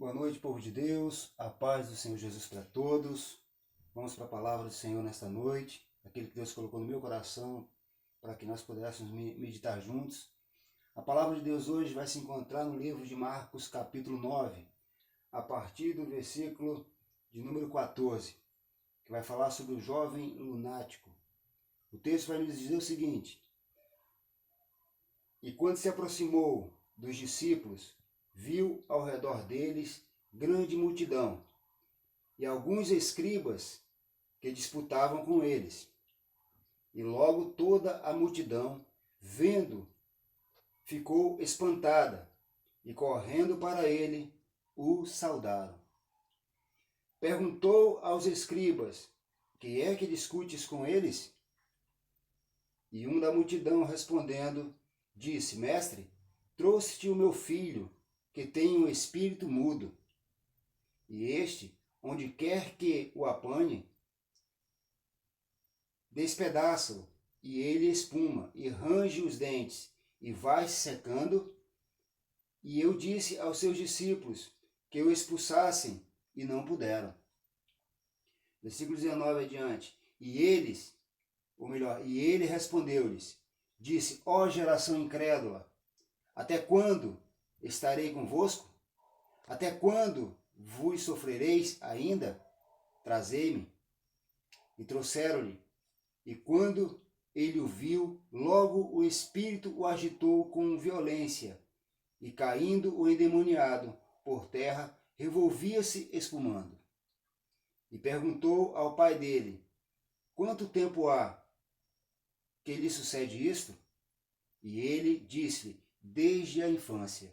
Boa noite, povo de Deus, a paz do Senhor Jesus para todos. Vamos para a palavra do Senhor nesta noite, aquele que Deus colocou no meu coração para que nós pudéssemos meditar juntos. A palavra de Deus hoje vai se encontrar no livro de Marcos, capítulo 9, a partir do versículo de número 14, que vai falar sobre o jovem lunático. O texto vai nos dizer o seguinte: E quando se aproximou dos discípulos, viu ao redor deles grande multidão e alguns escribas que disputavam com eles. E logo toda a multidão, vendo, ficou espantada e correndo para ele, o saudaram. Perguntou aos escribas: Que é que discutes com eles? E um da multidão respondendo, disse: Mestre, trouxe-te o meu filho, que tem um espírito mudo. E este, onde quer que o apanhe, despedaça-o, e ele espuma, e range os dentes, e vai se secando. E eu disse aos seus discípulos que o expulsassem, e não puderam. Versículo 19 adiante. E ele respondeu-lhes, disse: Ó geração incrédula, até quando estarei convosco? Até quando vos sofrereis ainda? Trazei-me. E trouxeram-lhe. E quando ele o viu, logo o espírito o agitou com violência. E caindo o endemoniado por terra, revolvia-se espumando. E perguntou ao pai dele: Quanto tempo há que lhe sucede isto? E ele disse-lhe: Desde a infância.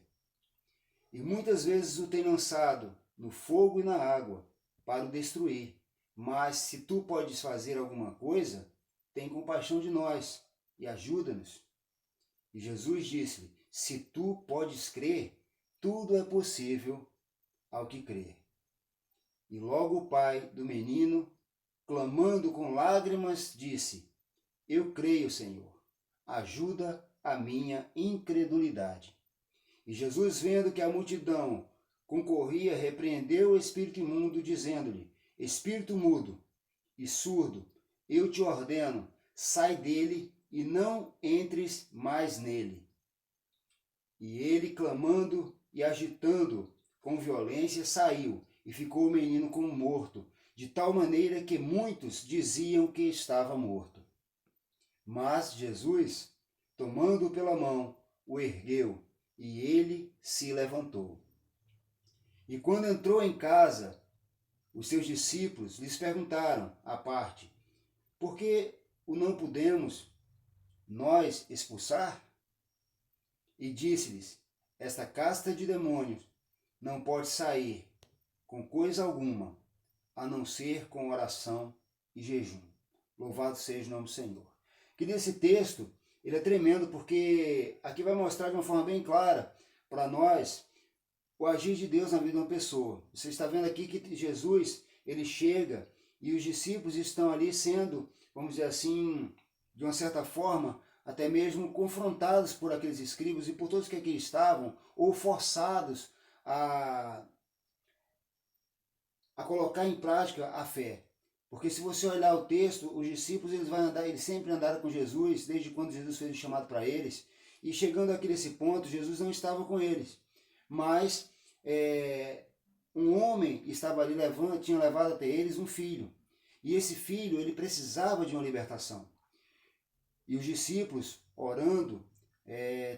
E muitas vezes o tem lançado no fogo e na água, para o destruir. Mas se tu podes fazer alguma coisa, tem compaixão de nós e ajuda-nos. E Jesus disse-lhe: Se tu podes crer, tudo é possível ao que crer. E logo o pai do menino, clamando com lágrimas, disse: Eu creio, Senhor, ajuda a minha incredulidade. E Jesus, vendo que a multidão concorria, repreendeu o espírito imundo, dizendo-lhe: Espírito mudo e surdo, eu te ordeno, sai dele e não entres mais nele. E ele, clamando e agitando com violência, saiu, e ficou o menino como morto, de tal maneira que muitos diziam que estava morto. Mas Jesus, tomando-o pela mão, o ergueu, e ele se levantou. E quando entrou em casa, os seus discípulos lhes perguntaram à parte: Por que o não podemos nós expulsar? E disse-lhes: Esta casta de demônios não pode sair com coisa alguma, a não ser com oração e jejum. Louvado seja o nome do Senhor. Que nesse texto, ele é tremendo, porque aqui vai mostrar de uma forma bem clara para nós o agir de Deus na vida de uma pessoa. Você está vendo aqui que Jesus, ele chega e os discípulos estão ali sendo, vamos dizer assim, de uma certa forma, até mesmo confrontados por aqueles escribas e por todos que aqui estavam, ou forçados a colocar em prática a fé. Porque se você olhar o texto, os discípulos eles sempre andaram com Jesus, desde quando Jesus fez o chamado para eles, e chegando aqui nesse ponto, Jesus não estava com eles. Mas um homem estava ali tinha levado até eles um filho. E esse filho, ele precisava de uma libertação. E os discípulos, orando,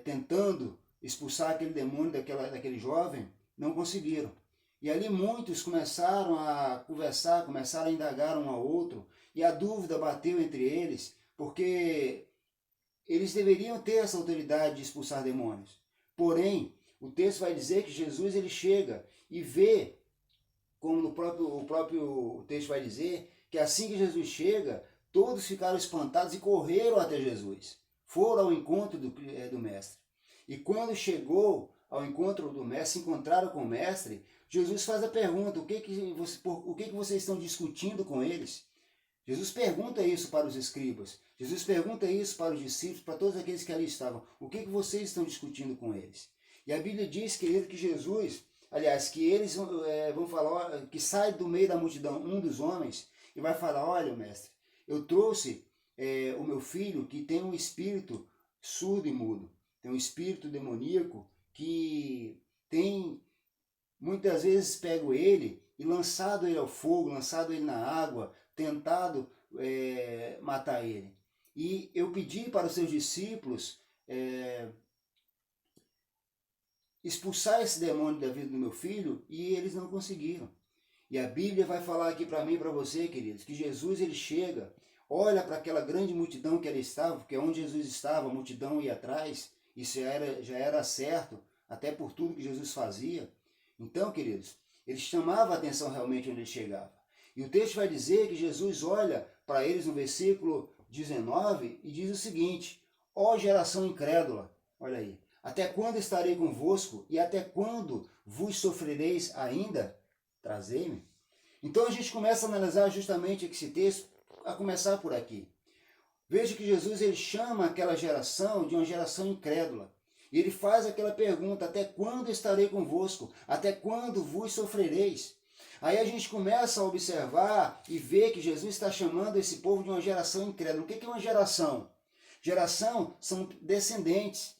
tentando expulsar aquele demônio daquele jovem, não conseguiram. E ali muitos começaram a conversar, começaram a indagar um ao outro, e a dúvida bateu entre eles, porque eles deveriam ter essa autoridade de expulsar demônios. Porém, o texto vai dizer que Jesus ele chega e vê, como o próprio texto vai dizer, que assim que Jesus chega, todos ficaram espantados e correram até Jesus. Foram ao encontro do mestre. E quando chegou ao encontro do mestre, se encontraram com o mestre, Jesus faz a pergunta: o que vocês estão discutindo com eles? Jesus pergunta isso para os escribas, Jesus pergunta isso para os discípulos, para todos aqueles que ali estavam: o que vocês estão discutindo com eles? E a Bíblia diz, querido, que Jesus aliás, que eles vão falar, que sai do meio da multidão um dos homens e vai falar, olha, mestre, eu trouxe o meu filho que tem um espírito surdo e mudo, tem um espírito demoníaco que tem, muitas vezes pego ele e lançado ele ao fogo, lançado ele na água, tentado matar ele. E eu pedi para os seus discípulos expulsar esse demônio da vida do meu filho e eles não conseguiram. E a Bíblia vai falar aqui para mim e para você, queridos, que Jesus ele chega, olha para aquela grande multidão que ele estava, porque onde Jesus estava, a multidão ia atrás, isso já era certo, até por tudo que Jesus fazia. Então, queridos, ele chamava a atenção realmente onde ele chegava. E o texto vai dizer que Jesus olha para eles no versículo 19 e diz o seguinte: ó geração incrédula, olha aí, até quando estarei convosco e até quando vos sofrereis ainda? Trazei-me. Então a gente começa a analisar justamente esse texto, a começar por aqui. Veja que Jesus ele chama aquela geração de uma geração incrédula. E ele faz aquela pergunta: até quando estarei convosco? Até quando vos sofrereis? Aí a gente começa a observar e ver que Jesus está chamando esse povo de uma geração incrédula. O que é uma geração? Geração são descendentes.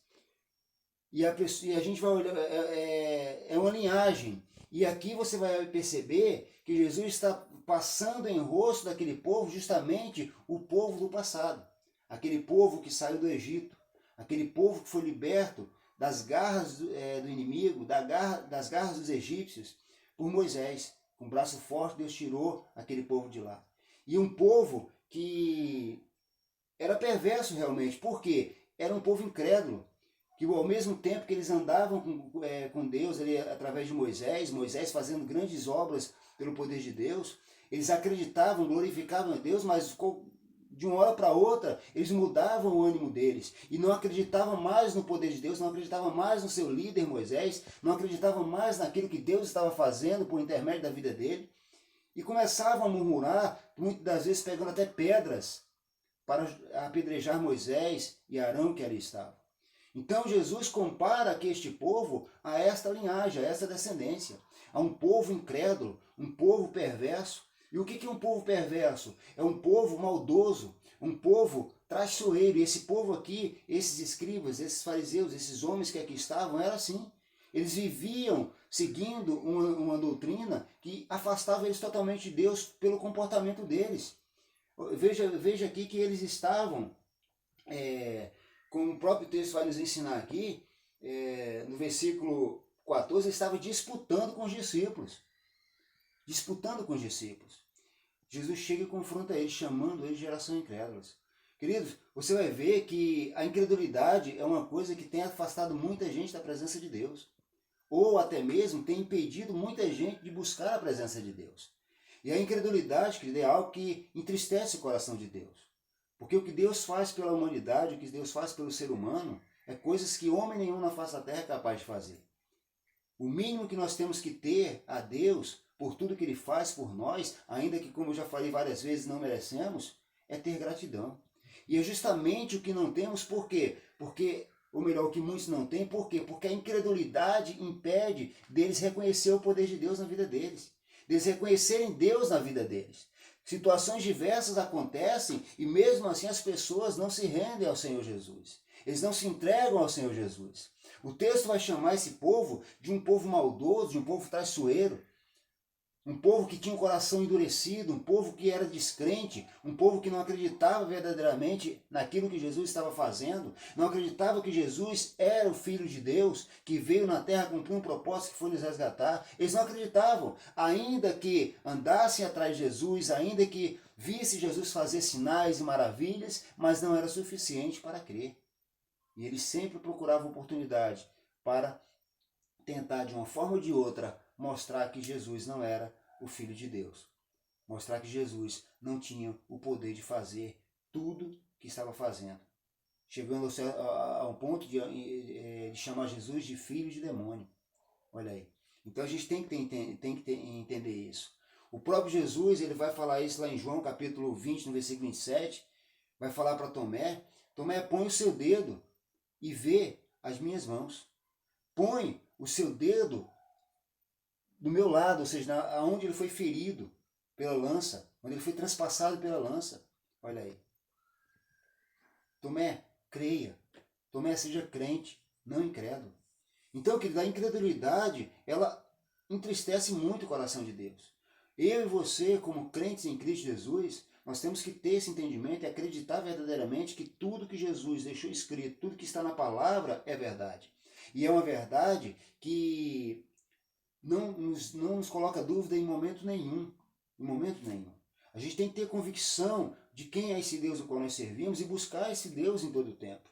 E a gente vai olhar, é uma linhagem. E aqui você vai perceber que Jesus está passando em rosto daquele povo justamente o povo do passado. Aquele povo que saiu do Egito. Aquele povo que foi liberto das garras do inimigo, das garras dos egípcios, por Moisés. Com o braço forte, Deus tirou aquele povo de lá. E um povo que era perverso realmente. Por quê? Era um povo incrédulo. Que ao mesmo tempo que eles andavam com Deus ali, através de Moisés fazendo grandes obras pelo poder de Deus, eles acreditavam, glorificavam a Deus, mas de uma hora para outra eles mudavam o ânimo deles e não acreditavam mais no poder de Deus, não acreditavam mais no seu líder Moisés, não acreditavam mais naquilo que Deus estava fazendo por intermédio da vida dele e começavam a murmurar, muitas das vezes pegando até pedras para apedrejar Moisés e Arão que ali estavam. Então Jesus compara aqui este povo a esta linhagem, a esta descendência, a um povo incrédulo, um povo perverso. E o que é um povo perverso? É um povo maldoso, um povo traiçoeiro. E esse povo aqui, esses escribas, esses fariseus, esses homens que aqui estavam, era assim. Eles viviam seguindo uma doutrina que afastava eles totalmente de Deus pelo comportamento deles. Veja aqui que eles estavam... como o próprio texto vai nos ensinar aqui, no versículo 14, ele estava disputando com os discípulos. Disputando com os discípulos. Jesus chega e confronta eles, chamando eles de geração incrédula. Queridos, você vai ver que a incredulidade é uma coisa que tem afastado muita gente da presença de Deus. Ou até mesmo tem impedido muita gente de buscar a presença de Deus. E a incredulidade, querido, é algo que entristece o coração de Deus. Porque o que Deus faz pela humanidade, o que Deus faz pelo ser humano, é coisas que homem nenhum na face da terra é capaz de fazer. O mínimo que nós temos que ter a Deus, por tudo que Ele faz por nós, ainda que, como eu já falei várias vezes, não merecemos, é ter gratidão. E é justamente o que não temos, por quê? Ou melhor, o que muitos não têm, por quê? Porque a incredulidade impede deles reconhecer o poder de Deus na vida deles. Deles reconhecerem Deus na vida deles. Situações diversas acontecem e mesmo assim as pessoas não se rendem ao Senhor Jesus. Eles não se entregam ao Senhor Jesus. O texto vai chamar esse povo de um povo maldoso, de um povo traiçoeiro. Um povo que tinha um coração endurecido, um povo que era descrente, um povo que não acreditava verdadeiramente naquilo que Jesus estava fazendo, não acreditava que Jesus era o Filho de Deus, que veio na terra cumprir um propósito que foi nos resgatar. Eles não acreditavam, ainda que andassem atrás de Jesus, ainda que visse Jesus fazer sinais e maravilhas, mas não era suficiente para crer. E eles sempre procuravam oportunidade para tentar, de uma forma ou de outra, mostrar que Jesus não era o Filho de Deus. Mostrar que Jesus não tinha o poder de fazer tudo que estava fazendo. Chegando a um ponto de chamar Jesus de filho de demônio. Olha aí. Então a gente tem que entender isso. O próprio Jesus, ele vai falar isso lá em João capítulo 20, no versículo 27. Vai falar para Tomé: Tomé, põe o seu dedo e vê as minhas mãos. Põe o seu dedo do meu lado, ou seja, aonde ele foi ferido pela lança, onde ele foi transpassado pela lança. Olha aí. Tomé, creia. Tomé, seja crente, não incrédulo. Então, querido, a incredulidade, ela entristece muito o coração de Deus. Eu e você, como crentes em Cristo Jesus, nós temos que ter esse entendimento e acreditar verdadeiramente que tudo que Jesus deixou escrito, tudo que está na palavra é verdade. E é uma verdade que não nos coloca dúvida em momento nenhum. Em momento nenhum. A gente tem que ter convicção de quem é esse Deus ao qual nós servimos e buscar esse Deus em todo o tempo.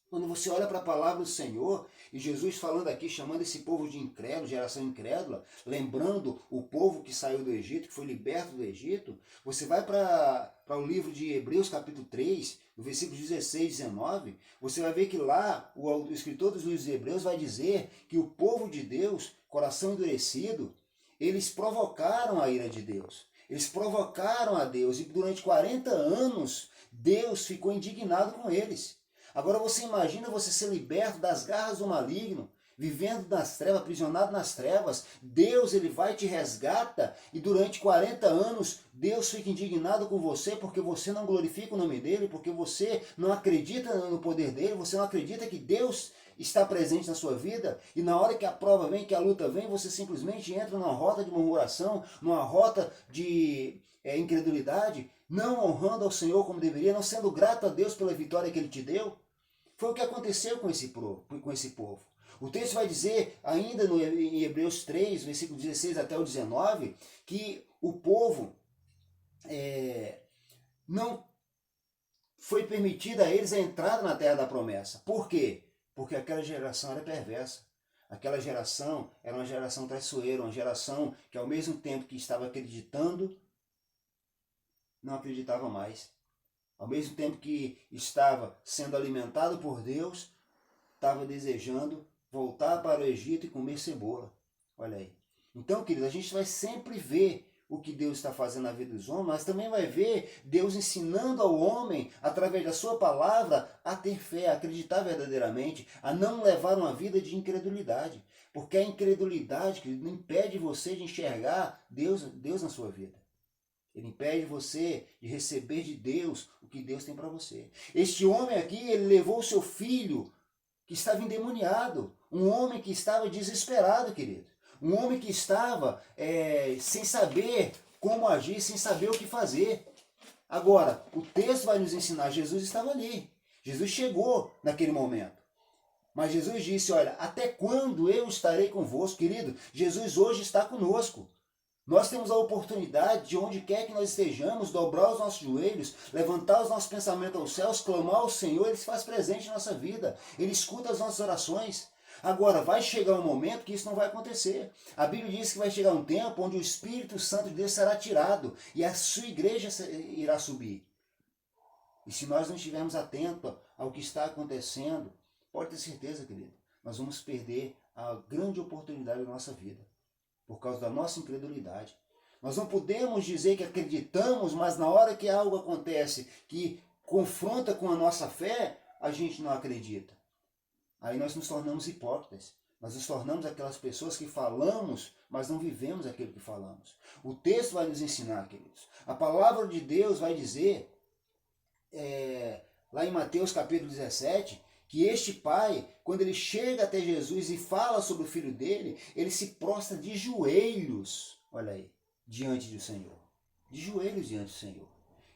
Quando você olha para a palavra do Senhor, e Jesus falando aqui, chamando esse povo de incrédulo, geração incrédula, lembrando o povo que saiu do Egito, que foi liberto do Egito, você vai para o livro de Hebreus, capítulo 3, no versículo 16 e 19, você vai ver que lá o escritor dos livros de Hebreus vai dizer que o povo de Deus, coração endurecido, eles provocaram a ira de Deus. Eles provocaram a Deus e durante 40 anos Deus ficou indignado com eles. Agora você imagina você ser liberto das garras do maligno, vivendo nas trevas, aprisionado nas trevas. Deus, ele vai te resgata e durante 40 anos Deus fica indignado com você porque você não glorifica o nome dele, porque você não acredita no poder dele, você não acredita que Deus está presente na sua vida, e na hora que a prova vem, que a luta vem, você simplesmente entra numa rota de murmuração, numa rota de incredulidade, não honrando ao Senhor como deveria, não sendo grato a Deus pela vitória que ele te deu. Foi o que aconteceu com esse povo. O texto vai dizer, ainda em Hebreus 3, versículo 16 até o 19, que o povo não foi permitida a eles a entrada na terra da promessa. Por quê? Porque aquela geração era perversa. Aquela geração era uma geração traiçoeira, uma geração que ao mesmo tempo que estava acreditando, não acreditava mais. Ao mesmo tempo que estava sendo alimentado por Deus, estava desejando voltar para o Egito e comer cebola. Olha aí. Então, querido, a gente vai sempre ver o que Deus está fazendo na vida dos homens, mas também vai ver Deus ensinando ao homem, através da sua palavra, a ter fé, a acreditar verdadeiramente, a não levar uma vida de incredulidade. Porque a incredulidade, querido, impede você de enxergar Deus na sua vida. Ele impede você de receber de Deus o que Deus tem para você. Este homem aqui, ele levou o seu filho que estava endemoniado. Um homem que estava desesperado, querido. Um homem que estava sem saber como agir, sem saber o que fazer. Agora, o texto vai nos ensinar, Jesus estava ali. Jesus chegou naquele momento. Mas Jesus disse, olha, até quando eu estarei convosco, querido? Jesus hoje está conosco. Nós temos a oportunidade, de onde quer que nós estejamos, dobrar os nossos joelhos, levantar os nossos pensamentos aos céus, clamar ao Senhor, Ele se faz presente em nossa vida, Ele escuta as nossas orações. Agora, vai chegar um momento que isso não vai acontecer. A Bíblia diz que vai chegar um tempo onde o Espírito Santo de Deus será tirado e a sua igreja irá subir. E se nós não estivermos atentos ao que está acontecendo, pode ter certeza, querido, nós vamos perder a grande oportunidade da nossa vida. Por causa da nossa incredulidade. Nós não podemos dizer que acreditamos, mas na hora que algo acontece que confronta com a nossa fé, a gente não acredita. Aí nós nos tornamos hipócritas. Nós nos tornamos aquelas pessoas que falamos, mas não vivemos aquilo que falamos. O texto vai nos ensinar, queridos. A palavra de Deus vai dizer, lá em Mateus capítulo 17, que este pai, quando ele chega até Jesus e fala sobre o filho dele, ele se prostra de joelhos, olha aí, diante do Senhor. De joelhos diante do Senhor.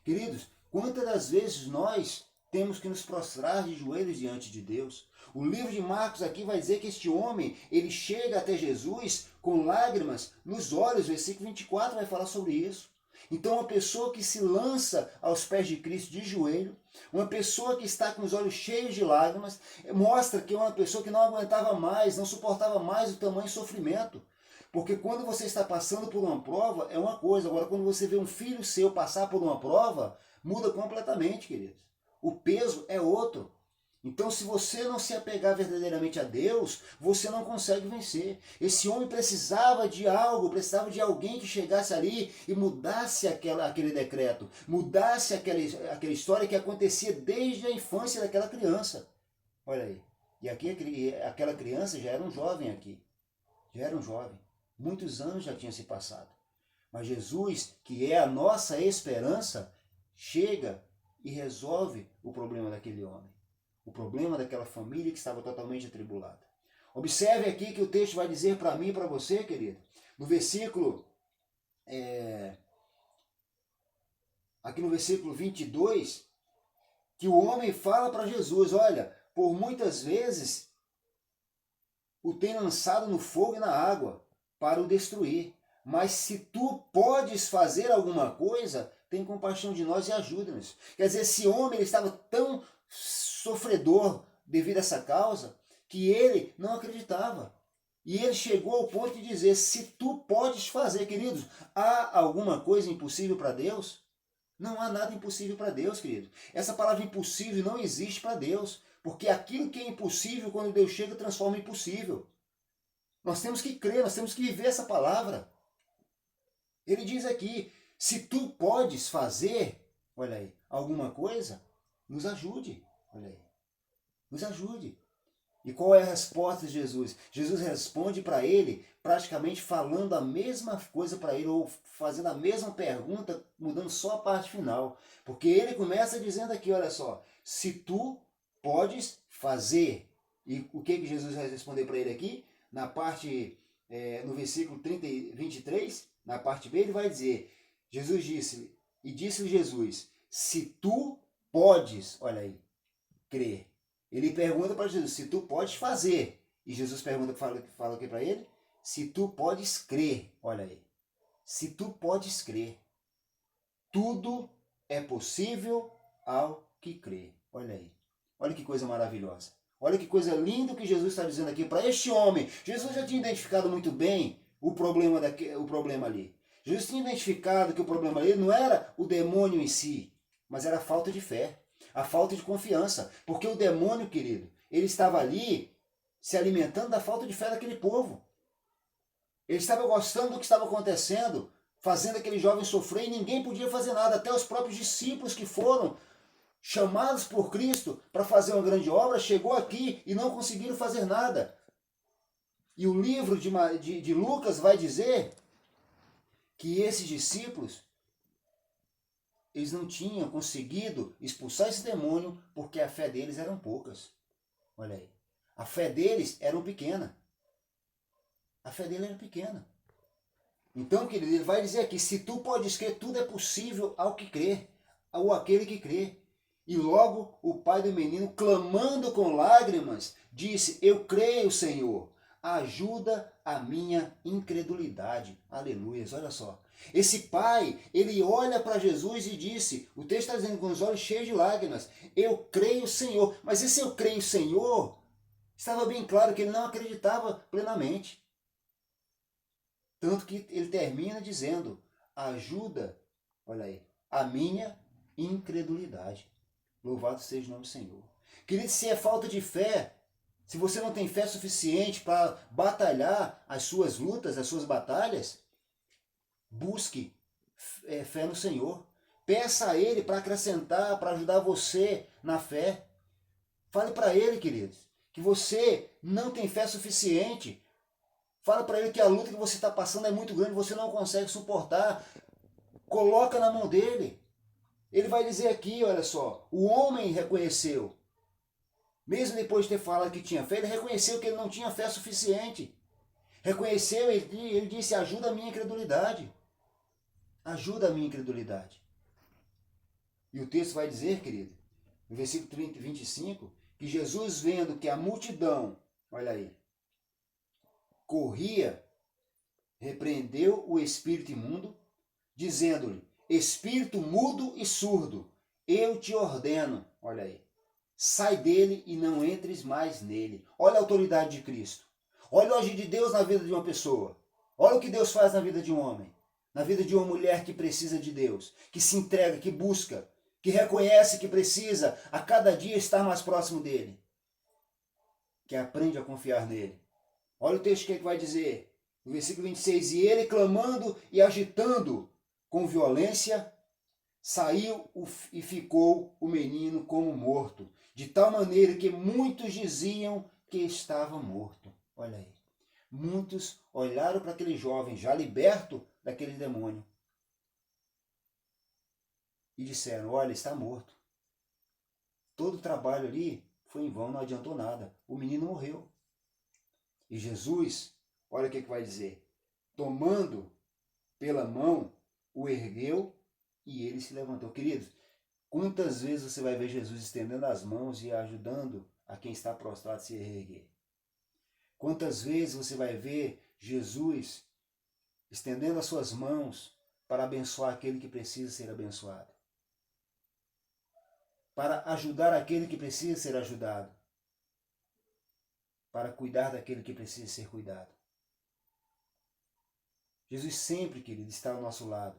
Queridos, quantas das vezes nós temos que nos prostrar de joelhos diante de Deus? O livro de Marcos aqui vai dizer que este homem, ele chega até Jesus com lágrimas nos olhos, versículo 24 vai falar sobre isso. Então, uma pessoa que se lança aos pés de Cristo de joelho, uma pessoa que está com os olhos cheios de lágrimas, mostra que é uma pessoa que não aguentava mais, não suportava mais o tamanho sofrimento. Porque quando você está passando por uma prova, é uma coisa. Agora, quando você vê um filho seu passar por uma prova, muda completamente, queridos. O peso é outro. Então, se você não se apegar verdadeiramente a Deus, você não consegue vencer. Esse homem precisava de algo, precisava de alguém que chegasse ali e mudasse aquele decreto, mudasse aquela história que acontecia desde a infância daquela criança. Olha aí. E aqui aquela criança já era um jovem aqui. Já era um jovem. Muitos anos já tinham se passado. Mas Jesus, que é a nossa esperança, chega e resolve o problema daquele homem. O problema daquela família que estava totalmente atribulada. Observe aqui que o texto vai dizer para mim e para você, querido, no versículo, aqui no versículo 22, que o homem fala para Jesus, olha, por muitas vezes o tem lançado no fogo e na água para o destruir. Mas se tu podes fazer alguma coisa, tem compaixão de nós e ajuda-nos. Quer dizer, esse homem ele estava tão sofredor devido a essa causa, que ele não acreditava. E ele chegou ao ponto de dizer, se tu podes fazer, queridos, há alguma coisa impossível para Deus? Não há nada impossível para Deus, querido. Essa palavra impossível não existe para Deus. Porque aquilo que é impossível, quando Deus chega, transforma em possível. Nós temos que crer, nós temos que viver essa palavra. Ele diz aqui, se tu podes fazer, olha aí, alguma coisa, nos ajude. Olha aí, nos ajude. E qual é a resposta de Jesus? Jesus responde para ele, praticamente falando a mesma coisa para ele, ou fazendo a mesma pergunta, mudando só a parte final. Porque ele começa dizendo aqui, olha só, se tu podes fazer. E o que Jesus vai responder para ele aqui? Na parte, no versículo 23, na parte B, ele vai dizer, Jesus disse, e disse-lhe Jesus, se tu podes, olha aí, crer. Ele pergunta para Jesus, se tu podes fazer. E Jesus pergunta, fala aqui para ele, se tu podes crer, olha aí. Se tu podes crer. Tudo é possível ao que crê. Olha aí. Olha que coisa maravilhosa. Olha que coisa linda que Jesus está dizendo aqui para este homem. Jesus já tinha identificado muito bem o problema ali. Jesus tinha identificado que o problema ali não era o demônio em si, mas era a falta de fé, a falta de confiança. Porque o demônio, querido, ele estava ali se alimentando da falta de fé daquele povo. Ele estava gostando do que estava acontecendo, fazendo aquele jovem sofrer e ninguém podia fazer nada. Até os próprios discípulos que foram chamados por Cristo para fazer uma grande obra, chegou aqui e não conseguiram fazer nada. E o livro de Lucas vai dizer que esses discípulos, eles não tinham conseguido expulsar esse demônio porque a fé deles eram poucas. Olha aí. A fé deles era pequena. A fé dele era pequena. Então, querido, ele vai dizer aqui, se tu podes crer, tudo é possível ao que crê, ou aquele que crê. E logo o pai do menino, clamando com lágrimas, disse, eu creio, Senhor, ajuda a minha incredulidade. Aleluia, olha só. Esse pai, ele olha para Jesus e disse, o texto está dizendo com os olhos cheios de lágrimas, eu creio, Senhor. Mas esse eu creio, Senhor, estava bem claro que ele não acreditava plenamente. Tanto que ele termina dizendo, ajuda, olha aí, a minha incredulidade. Louvado seja o nome do Senhor. Querido, se é falta de fé, se você não tem fé suficiente para batalhar as suas lutas, as suas batalhas, busque fé no Senhor. Peça a Ele para acrescentar, para ajudar você na fé. Fale para Ele, queridos, que você não tem fé suficiente. Fala para ele que a luta que você está passando é muito grande, você não consegue suportar. Coloca na mão dele. Ele vai dizer aqui, olha só, o homem reconheceu. Mesmo depois de ter falado que tinha fé, ele reconheceu que ele não tinha fé suficiente. Reconheceu, ele disse, ajuda a minha incredulidade. Ajuda a minha incredulidade. E o texto vai dizer, querido, no versículo 25, que Jesus vendo que a multidão, olha aí, corria, repreendeu o espírito imundo, dizendo-lhe, espírito mudo e surdo, eu te ordeno, olha aí, sai dele e não entres mais nele. Olha a autoridade de Cristo. Olha o agir de Deus na vida de uma pessoa. Olha o que Deus faz na vida de um homem, na vida de uma mulher que precisa de Deus, que se entrega, que busca, que reconhece que precisa a cada dia estar mais próximo dele, que aprende a confiar nele. Olha o texto que ele vai dizer, no versículo 26, e ele clamando e agitando com violência, saiu e ficou o menino como morto, de tal maneira que muitos diziam que estava morto. Olha aí. muitos olharam para aquele jovem já liberto daquele demônio e disseram: olha, está morto. Todo o trabalho ali foi em vão, não adiantou nada. O menino morreu. E Jesus, olha o que vai dizer: tomando pela mão, o ergueu e ele se levantou. Queridos, quantas vezes você vai ver Jesus estendendo as mãos e ajudando a quem está prostrado a se erguer? Quantas vezes você vai ver Jesus estendendo as suas mãos para abençoar aquele que precisa ser abençoado? Para ajudar aquele que precisa ser ajudado? Para cuidar daquele que precisa ser cuidado? Jesus sempre, querido, está ao nosso lado.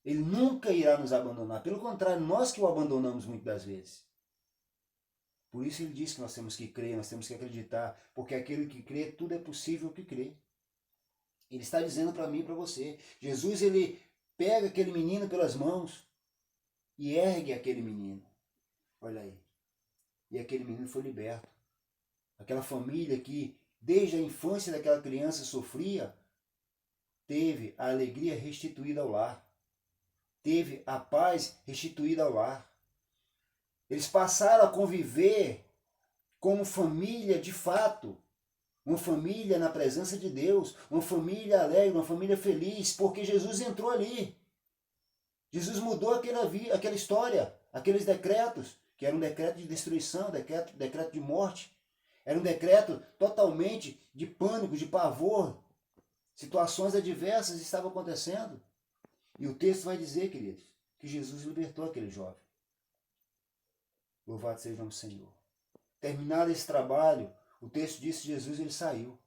Ele nunca irá nos abandonar. Pelo contrário, nós que o abandonamos muitas das vezes. Por isso ele diz que nós temos que crer, nós temos que acreditar, porque aquele que crê, tudo é possível que crê. Ele está dizendo para mim e para você. Jesus, ele pega aquele menino pelas mãos e ergue aquele menino. Olha aí. E aquele menino foi liberto. Aquela família que, desde a infância daquela criança, sofria, teve a alegria restituída ao lar. Teve a paz restituída ao lar. Eles passaram a conviver como família de fato. Uma família na presença de Deus. Uma família alegre, uma família feliz, porque Jesus entrou ali. Jesus mudou aquela história, aqueles decretos, que era um decreto de destruição, decreto de morte. Era um decreto totalmente de pânico, de pavor. Situações adversas estavam acontecendo. E o texto vai dizer, queridos, que Jesus libertou aquele jovem. Louvado seja o nome do Senhor. Terminado esse trabalho, o texto diz que Jesus ele saiu.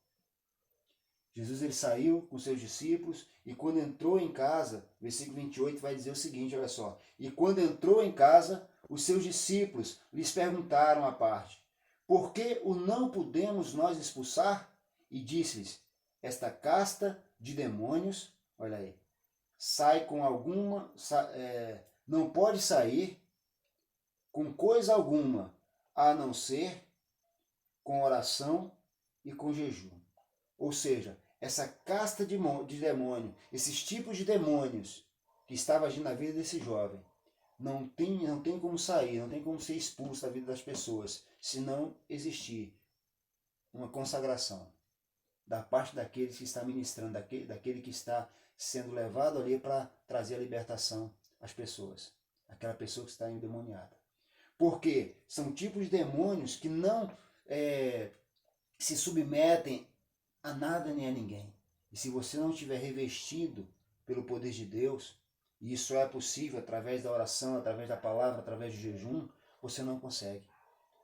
Jesus ele saiu com seus discípulos e quando entrou em casa, versículo 28 vai dizer o seguinte, olha só. E quando entrou em casa, os seus discípulos lhes perguntaram à parte: por que o não podemos nós expulsar? E disse-lhes: esta casta de demônios, olha aí, sai com alguma, não pode sair com coisa alguma, a não ser com oração e com jejum. Ou seja, essa casta de demônio, esses tipos de demônios que estavam agindo na vida desse jovem, não tem como sair, não tem como ser expulso da vida das pessoas, se não existir uma consagração da parte daquele que está ministrando, daquele que está sendo levado ali para trazer a libertação às pessoas. Aquela pessoa que está endemoniada. Porque são tipos de demônios que não se submetem a nada nem a ninguém. E se você não estiver revestido pelo poder de Deus, e isso é possível através da oração, através da palavra, através do jejum, você não consegue.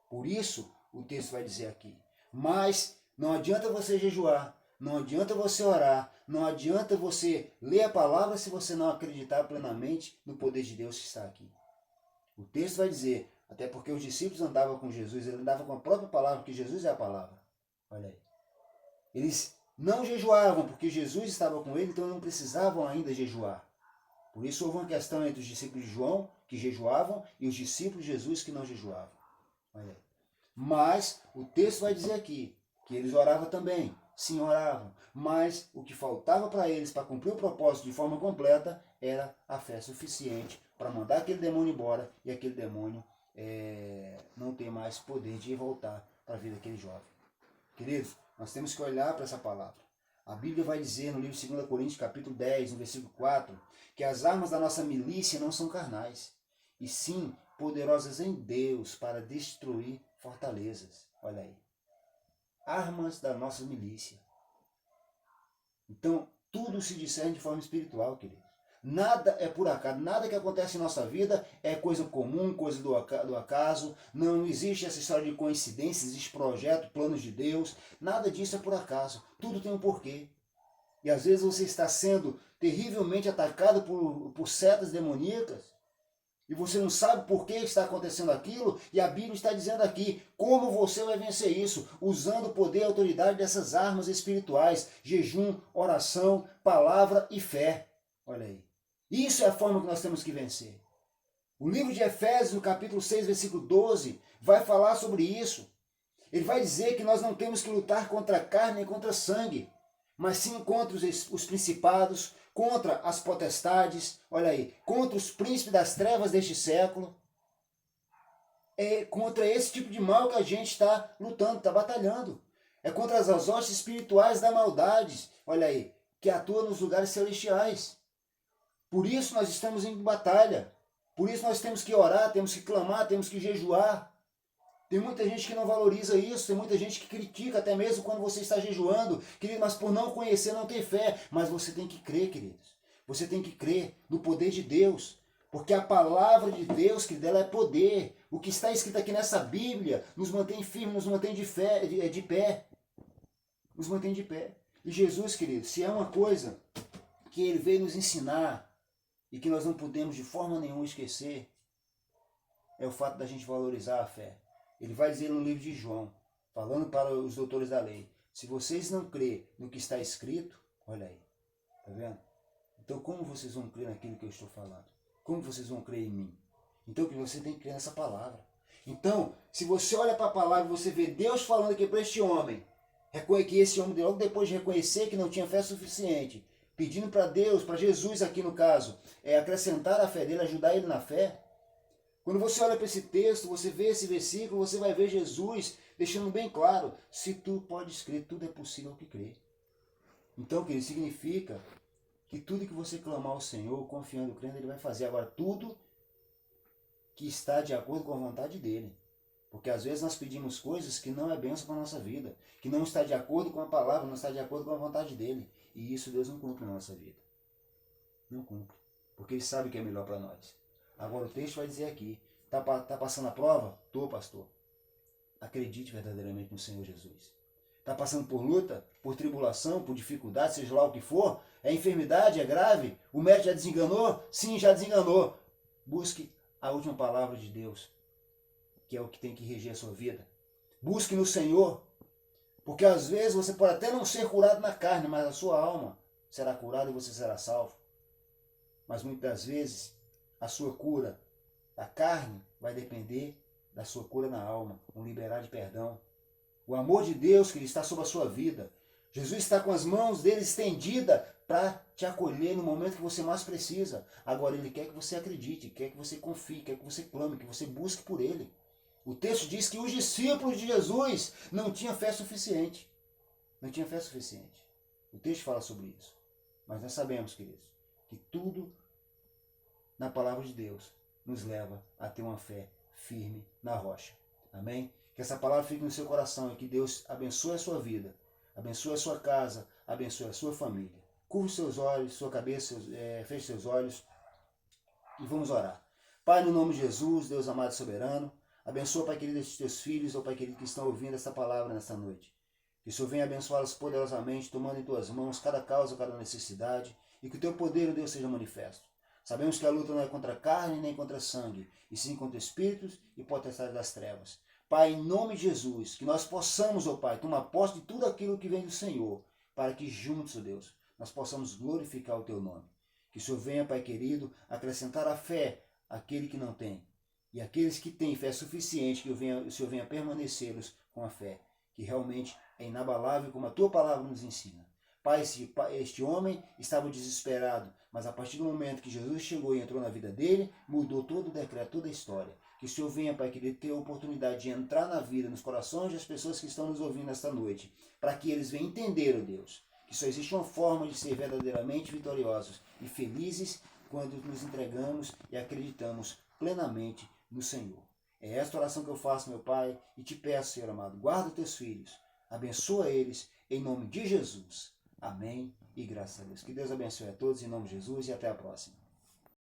Por isso, o texto vai dizer aqui: mas não adianta você jejuar, não adianta você orar, não adianta você ler a palavra se você não acreditar plenamente no poder de Deus que está aqui. O texto vai dizer, até porque os discípulos andavam com Jesus, ele andava com a própria palavra, porque Jesus é a palavra. Olha aí. Eles não jejuavam porque Jesus estava com ele, então não precisavam ainda jejuar. Por isso houve uma questão entre os discípulos de João, que jejuavam, e os discípulos de Jesus, que não jejuavam. Olha aí. Mas o texto vai dizer aqui que eles oravam também. Sim, oravam. Mas o que faltava para eles, para cumprir o propósito de forma completa, era a fé suficiente para mandar aquele demônio embora e aquele demônio não ter mais poder de voltar para a vida daquele jovem. Queridos, nós temos que olhar para essa palavra. A Bíblia vai dizer no livro de 2 Coríntios, capítulo 10, no versículo 4, que as armas da nossa milícia não são carnais, e sim poderosas em Deus para destruir fortalezas. Olha aí. Armas da nossa milícia. Então, tudo se discerne de forma espiritual, querido. Nada é por acaso, nada que acontece em nossa vida é coisa comum, coisa do acaso. Não existe essa história de coincidências, existe projeto, planos de Deus. Nada disso é por acaso. Tudo tem um porquê. E às vezes você está sendo terrivelmente atacado por setas demoníacas e você não sabe por que está acontecendo aquilo, e a Bíblia está dizendo aqui como você vai vencer isso, usando o poder e a autoridade dessas armas espirituais: jejum, oração, palavra e fé. Olha aí. Isso é a forma que nós temos que vencer. O livro de Efésios, no capítulo 6, versículo 12, vai falar sobre isso. Ele vai dizer que nós não temos que lutar contra a carne nem contra sangue, mas sim contra os principados, contra as potestades, olha aí, contra os príncipes das trevas deste século. É contra esse tipo de mal que a gente está lutando, está batalhando. É contra as hostes espirituais da maldade, olha aí, que atuam nos lugares celestiais. Por isso nós estamos em batalha. Por isso nós temos que orar, temos que clamar, temos que jejuar. Tem muita gente que não valoriza isso, tem muita gente que critica até mesmo quando você está jejuando, querido, mas por não conhecer, não tem fé. Mas você tem que crer, queridos. Você tem que crer no poder de Deus. Porque a palavra de Deus, querido, ela é poder. O que está escrito aqui nessa Bíblia nos mantém firmes, nos mantém de pé. Nos mantém de pé. E Jesus, querido, se é uma coisa que ele veio nos ensinar e que nós não podemos de forma nenhuma esquecer, é o fato da gente valorizar a fé. Ele vai dizer no livro de João, falando para os doutores da lei, se vocês não crêem no que está escrito, olha aí, tá vendo? Então como vocês vão crer naquilo que eu estou falando? Como vocês vão crer em mim? Então que você tem que crer nessa palavra. Então, se você olha para a palavra e você vê Deus falando aqui para este homem, que esse homem, logo depois de reconhecer que não tinha fé suficiente, pedindo para Deus, para Jesus aqui no caso, acrescentar a fé dele, ajudar ele na fé. Quando você olha para esse texto, você vê esse versículo, você vai ver Jesus deixando bem claro, se tu podes crer, tudo é possível que crer. Então, querido, significa que tudo que você clamar ao Senhor, confiando, crendo, Ele vai fazer. Agora, tudo que está de acordo com a vontade dEle. Porque às vezes nós pedimos coisas que não é bênção para a nossa vida, que não está de acordo com a palavra, não está de acordo com a vontade dEle. E isso Deus não cumpre na nossa vida. Não cumpre. Porque Ele sabe o que é melhor para nós. Agora o texto vai dizer aqui, tá passando a prova? Tô, pastor. Acredite verdadeiramente no Senhor Jesus. Está passando por luta, por tribulação, por dificuldade, seja lá o que for? É enfermidade, é grave? O médico já desenganou? Sim, já desenganou. Busque a última palavra de Deus, que é o que tem que reger a sua vida. Busque no Senhor, porque às vezes você pode até não ser curado na carne, mas a sua alma será curada e você será salvo. Mas muitas vezes a sua cura da carne vai depender da sua cura na alma, um liberar de perdão. O amor de Deus que está sobre a sua vida. Jesus está com as mãos dele estendidas para te acolher no momento que você mais precisa. Agora ele quer que você acredite, quer que você confie, quer que você clame, que você busque por ele. O texto diz que os discípulos de Jesus não tinham fé suficiente. Não tinham fé suficiente. O texto fala sobre isso. Mas nós sabemos, queridos, que tudo na palavra de Deus nos leva a ter uma fé firme na rocha. Amém? Que essa palavra fique no seu coração e que Deus abençoe a sua vida, abençoe a sua casa, abençoe a sua família. Curva os seus olhos, sua cabeça, feche seus olhos e vamos orar. Pai, no nome de Jesus, Deus amado e soberano, abençoa, Pai querido, estes teus filhos, ou Pai querido, que estão ouvindo essa palavra nesta noite. Que o Senhor venha abençoá-los poderosamente, tomando em tuas mãos cada causa, cada necessidade, e que o teu poder, Deus, seja manifesto. Sabemos que a luta não é contra a carne nem contra sangue, e sim contra espíritos e potestades das trevas. Pai, em nome de Jesus, que nós possamos, ó Pai, tomar posse de tudo aquilo que vem do Senhor, para que juntos, ó Deus, nós possamos glorificar o teu nome. Que o Senhor venha, Pai querido, acrescentar a fé àquele que não tem. E aqueles que têm fé suficiente, que o Senhor venha permanecê-los com a fé, que realmente é inabalável, como a tua palavra nos ensina. Pai, este homem estava desesperado, mas a partir do momento que Jesus chegou e entrou na vida dele, mudou todo o decreto, toda a história. Que o Senhor venha, Pai querido, ter a oportunidade de entrar na vida, nos corações das pessoas que estão nos ouvindo esta noite, para que eles venham entender, ó Deus, que só existe uma forma de ser verdadeiramente vitoriosos e felizes quando nos entregamos e acreditamos plenamente no Senhor. É esta oração que eu faço, meu Pai, e te peço, Senhor amado, guarda os teus filhos, abençoa eles, em nome de Jesus. Amém e graças a Deus. Que Deus abençoe a todos em nome de Jesus e até a próxima.